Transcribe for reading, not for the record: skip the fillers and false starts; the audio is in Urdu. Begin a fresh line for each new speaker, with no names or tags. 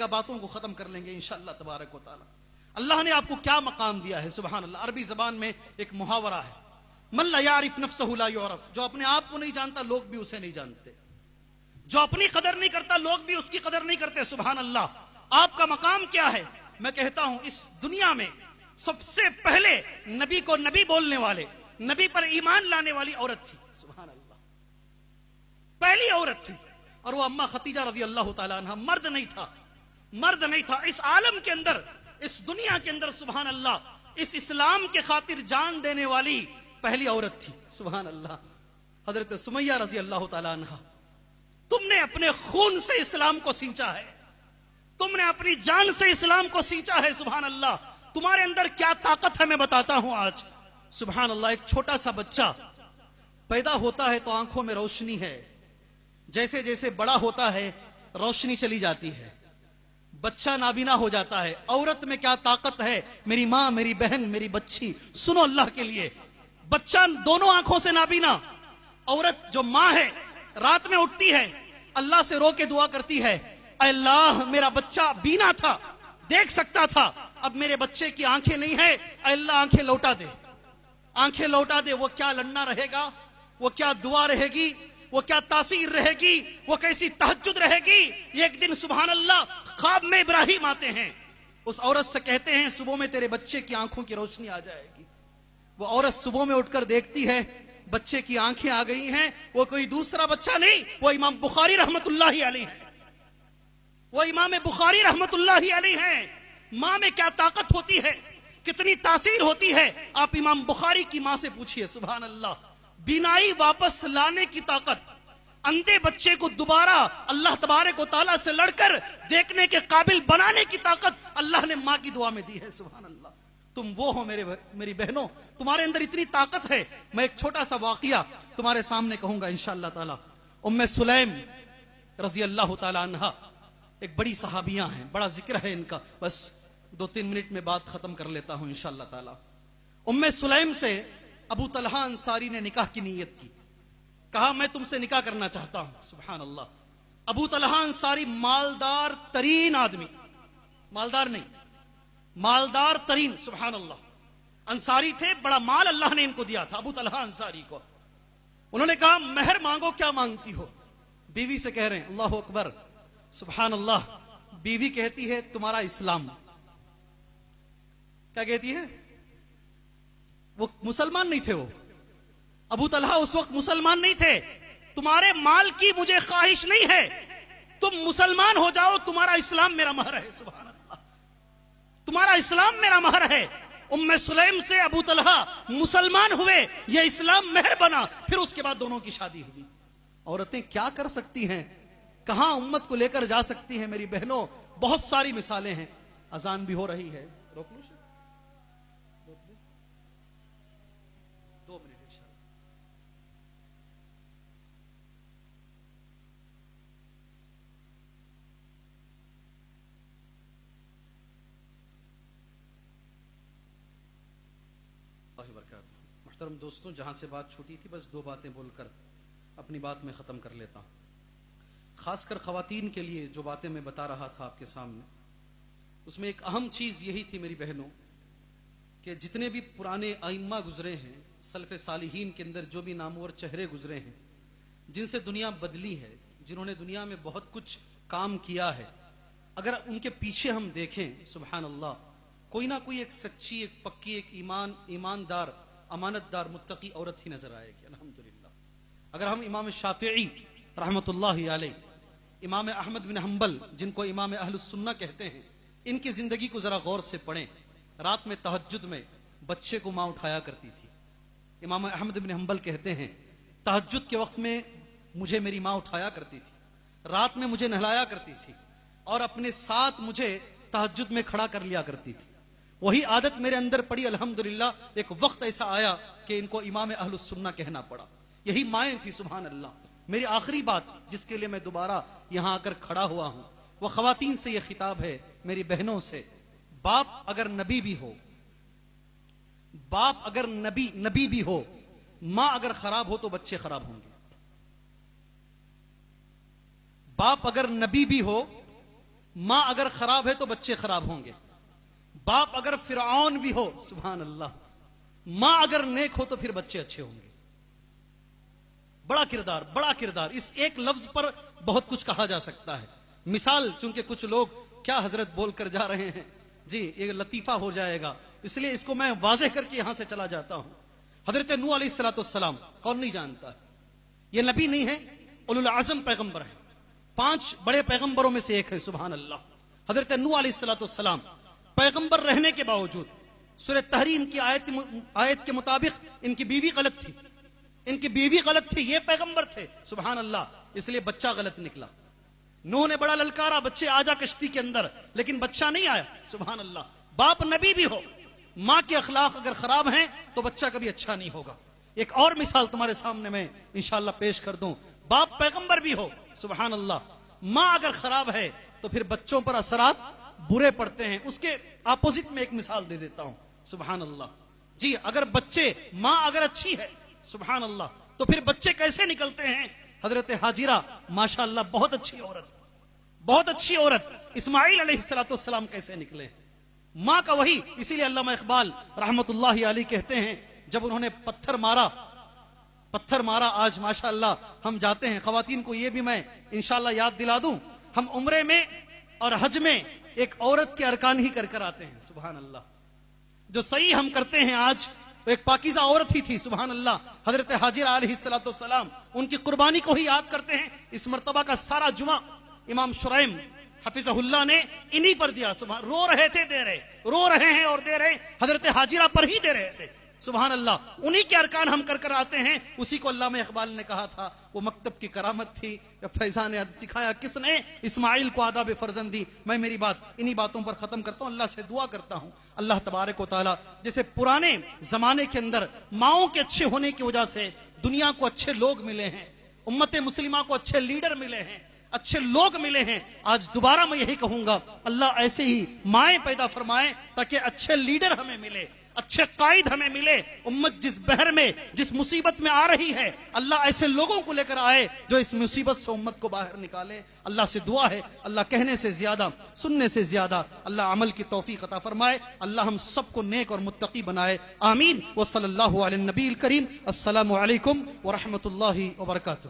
باتوں کو ختم کر لیں گے انشاءاللہ تبارک و تعالی۔ اللہ نے آپ کو کیا مقام دیا ہے، سبحان اللہ۔ عربی زبان میں ایک محاورہ ہے، من لا یعرف نفسہ لا یعرف، جو اپنے آپ کو نہیں جانتا لوگ بھی اسے نہیں جانتے، جو اپنی قدر نہیں کرتا لوگ بھی اس کی قدر نہیں کرتے، سبحان اللہ۔ آپ کا مقام کیا ہے؟ میں کہتا ہوں اس دنیا میں سب سے پہلے نبی کو نبی بولنے والے، نبی پر ایمان لانے والی عورت تھی، سبحان اللہ، پہلی عورت تھی، اور وہ اماں ختیجہ رضی اللہ تعالیٰ عنہ۔ مرد نہیں تھا، مرد نہیں تھا اس عالم کے اندر، اس دنیا کے اندر، سبحان اللہ، اس اسلام کے خاطر جان دینے والی پہلی عورت تھی، سبحان اللہ، حضرت سمیہ رضی اللہ تعالیٰ عنہ۔ تم نے اپنے خون سے اسلام کو سینچا ہے، تم نے اپنی جان سے اسلام کو سینچا ہے، سبحان اللہ۔ تمہارے اندر کیا طاقت ہے میں بتاتا ہوں آج، سبحان اللہ۔ ایک چھوٹا سا بچہ پیدا ہوتا ہے تو آنکھوں میں روشنی ہے، جیسے جیسے بڑا ہوتا ہے روشنی چلی جاتی ہے، بچہ نابینا ہو جاتا ہے۔ عورت میں کیا طاقت ہے، میری ماں، میری بہن، میری بچی، سنو اللہ کے لیے، بچہ دونوں آنکھوں سے نابینا، عورت جو ماں ہے رات میں اٹھتی ہے، اللہ سے رو کے دعا کرتی ہے، اے اللہ میرا بچہ بینا تھا، دیکھ سکتا تھا، اب میرے بچے کی آنکھیں نہیں ہے، اے اللہ آنکھیں لوٹا دے، آنکھیں لوٹا دے۔ وہ کیا لڑنا رہے گا، وہ کیا دعا رہے گی، وہ کیا تاثیر رہے گی، وہ کیسی تہجد رہے گی۔ ایک دن سبحان اللہ خواب میں ابراہیم آتے ہیں، اس عورت سے کہتے ہیں صبح میں تیرے بچے کی آنکھوں کی روشنی آ جائے گی۔ وہ عورت صبح میں اٹھ کر دیکھتی ہے بچے کی آنکھیں آ گئی ہیں، وہ کوئی دوسرا بچہ نہیں، وہ امام بخاری رحمت اللہ علیہ ہے، وہ امام بخاری رحمت اللہ علیہ ہیں۔ ماں میں کیا طاقت ہوتی ہے، کتنی تاثیر ہوتی ہے، آپ امام بخاری کی ماں سے پوچھئے، سبحان اللہ۔ بینائی واپس لانے کی طاقت، اندھے بچے کو دوبارہ اللہ تبارک و تعالیٰ سے لڑ کر دیکھنے کے قابل بنانے کی طاقت اللہ نے ماں کی دعا میں دی ہے، سبحان اللہ۔ تم وہ ہو میری بہنوں، تمہارے اندر اتنی طاقت ہے۔ میں ایک چھوٹا سا واقعہ تمہارے سامنے کہوں گا انشاءاللہ تعالیٰ۔ ام سلیم رضی اللہ تعالیٰ عنہ ایک بڑی صحابیاں ہیں، بڑا ذکر ہے ان کا، بس 2-3 منٹ میں بات ختم کر لیتا ہوں انشاءاللہ تعالیٰ۔ ام سلیم سے ابو طلحہ انصاری نے نکاح کی نیت کی، کہا میں تم سے نکاح کرنا چاہتا ہوں، سبحان اللہ۔ ابو طلحہ انصاری مالدار ترین آدمی، مالدار نہیں، مالدار ترین، سبحان اللہ، انصاری تھے، بڑا مال اللہ نے ان کو دیا تھا ابو طلحہ انصاری کو۔ انہوں نے کہا مہر مانگو، کیا مانگتی ہو؟ بیوی سے کہہ رہے ہیں، اللہ اکبر، سبحان اللہ۔ بیوی کہتی ہے تمہارا اسلام۔ کیا کہتی ہے؟ وہ مسلمان نہیں تھے، وہ ابو طلحہ اس وقت مسلمان نہیں تھے۔ تمہارے مال کی مجھے خواہش نہیں ہے، تم مسلمان ہو جاؤ، تمہارا اسلام میرا مہر ہے، سبحان اللہ، تمہارا اسلام میرا مہر ہے۔ ام سلیم سے ابو طلحہ مسلمان ہوئے، یہ اسلام مہر بنا، پھر اس کے بعد دونوں کی شادی ہوئی۔ عورتیں کیا کر سکتی ہیں، کہاں امت کو لے کر جا سکتی ہیں میری بہنوں، بہت ساری مثالیں ہیں۔ اذان بھی ہو رہی ہے، روک لو 2 منٹ انشاءاللہ۔ اللہ وبرکاتہ۔ محترم دوستوں، جہاں سے بات چھوٹی تھی بس 2 باتیں بول کر اپنی بات میں ختم کر لیتا ہوں۔ خاص کر خواتین کے لیے جو باتیں میں بتا رہا تھا آپ کے سامنے، اس میں ایک اہم چیز یہی تھی میری بہنوں کہ جتنے بھی پرانے ائمہ گزرے ہیں، سلف صالحین کے اندر جو بھی نامور چہرے گزرے ہیں، جن سے دنیا بدلی ہے، جنہوں نے دنیا میں بہت کچھ کام کیا ہے، اگر ان کے پیچھے ہم دیکھیں، سبحان اللہ، کوئی نہ کوئی ایک سچی، ایک پکی، ایک ایماندار، امانت دار، متقی عورت ہی نظر آئے گی، الحمدللہ۔ اگر ہم امام شافعی رحمت اللہ علیہ، امام احمد بن حنبل جن کو امام اہل السنہ کہتے ہیں، ان کی زندگی کو ذرا غور سے پڑھیں۔ رات میں تہجد میں بچے کو ماں اٹھایا کرتی تھی۔ امام احمد بن حنبل کہتے ہیں تہجد کے وقت میں مجھے میری ماں اٹھایا کرتی تھی، رات میں مجھے نہلایا کرتی تھی، اور اپنے ساتھ مجھے تہجد میں کھڑا کر لیا کرتی تھی۔ وہی عادت میرے اندر پڑی، الحمدللہ۔ ایک وقت ایسا آیا کہ ان کو امام اہل السنہ کہنا پڑا، یہی مائیں تھی، سبحان اللہ۔ میری آخری بات جس کے لیے میں دوبارہ یہاں آ کر کھڑا ہوا ہوں، وہ خواتین سے یہ خطاب ہے، میری بہنوں سے۔ باپ اگر نبی بھی ہو، باپ اگر نبی بھی ہو، ماں اگر خراب ہو تو بچے خراب ہوں گے۔ باپ اگر نبی بھی ہو، ماں اگر خراب ہے تو بچے خراب ہوں گے. باپ اگر فرعون بھی ہو سبحان اللہ, ماں اگر نیک ہو تو پھر بچے اچھے ہوں گے. بڑا کردار, بڑا کردار. اس ایک لفظ پر بہت کچھ کہا جا سکتا ہے. مثال چونکہ کچھ لوگ کیا حضرت بول کر جا رہے ہیں جی, یہ لطیفہ ہو جائے گا, اس لیے اس کو میں واضح کر کے یہاں سے چلا جاتا ہوں. حضرت نوح علیہ السلام کون نہیں جانتا؟ یہ نبی نہیں ہے, اولو العزم پیغمبر ہیں. 5 بڑے پیغمبروں میں سے ایک ہے سبحان اللہ. حضرت نوح علیہ السلام پیغمبر رہنے کے باوجود سورہ تحریم کی آیت کے مطابق ان کی بیوی غلط تھی, ان کی بیوی غلط تھی, یہ پیغمبر تھے سبحان اللہ, اس لیے بچہ غلط نکلا. نوح نے بڑا للکارا, بچے آ جا کشتی کے اندر, لیکن بچہ نہیں آیا سبحان اللہ. باپ نبی بھی ہو, ماں کے اخلاق اگر خراب ہیں تو بچہ کبھی اچھا نہیں ہوگا. ایک اور مثال تمہارے سامنے میں انشاءاللہ پیش کر دوں. باپ پیغمبر بھی ہو سبحان اللہ, ماں اگر خراب ہے تو پھر بچوں پر اثرات برے پڑتے ہیں. اس کے اپوزٹ میں ایک مثال دے دیتا ہوں سبحان اللہ. جی اگر بچے, ماں اگر اچھی ہے سبحان اللہ تو پھر بچے کیسے نکلتے ہیں؟ حضرت حاجرہ ماشاءاللہ بہت اچھی عورت, بہت اچھی عورت. اسماعیل علیہ السلام کیسے نکلے؟ ماں کا وہی. اسی لیے علامہ اقبال رحمت اللہ علیہ کہتے ہیں جب انہوں نے پتھر مارا, آج ماشاءاللہ ہم جاتے ہیں, خواتین کو یہ بھی میں انشاءاللہ یاد دلا دوں, ہم عمرے میں اور حج میں ایک عورت کے ارکان ہی کر کر آتے ہیں سبحان اللہ. جو صحیح ہم کرتے ہیں آج, ایک پاکیزہ عورت ہی تھی سبحان اللہ, حضرت حاجرہ علیہ السلام, ان کی قربانی کو ہی یاد کرتے ہیں. اس مرتبہ کا سارا جمعہ امام شرائم حفظہ اللہ نے انہی پر دیا سبحان. رو رہے تھے دے رہے, رو رہے ہیں اور دے رہے, حضرت حاجرہ پر ہی دے رہے تھے سبحان اللہ. انہی کے ارکان ہم کر کر آتے ہیں. اسی کو علامہ اقبال نے کہا تھا وہ مکتب کی کرامت تھی, فیضان عد سکھایا کس نے, اسماعیل کو آداب فرزندی. میں میری بات انہی باتوں پر ختم کرتا ہوں. اللہ سے دعا کرتا ہوں اللہ تبارک و تعالی جیسے پرانے زمانے کے اندر ماؤں کے اچھے ہونے کی وجہ سے دنیا کو اچھے لوگ ملے ہیں, امت مسلمہ کو اچھے لیڈر ملے ہیں, اچھے لوگ ملے ہیں, آج دوبارہ میں یہی کہوں گا اللہ ایسے ہی مائیں پیدا فرمائے تاکہ اچھے لیڈر ہمیں ملے, اچھے قائد ہمیں ملے. امت جس بحر میں, جس مصیبت میں آ رہی ہے, اللہ ایسے لوگوں کو لے کر آئے جو اس مصیبت سے امت کو باہر نکالے. اللہ سے دعا ہے اللہ کہنے سے زیادہ, سننے سے زیادہ اللہ عمل کی توفیق عطا فرمائے. اللہ ہم سب کو نیک اور متقی بنائے, آمین. وصلی اللہ علی النبی الکریم. السلام علیکم ورحمۃ اللہ وبرکاتہ.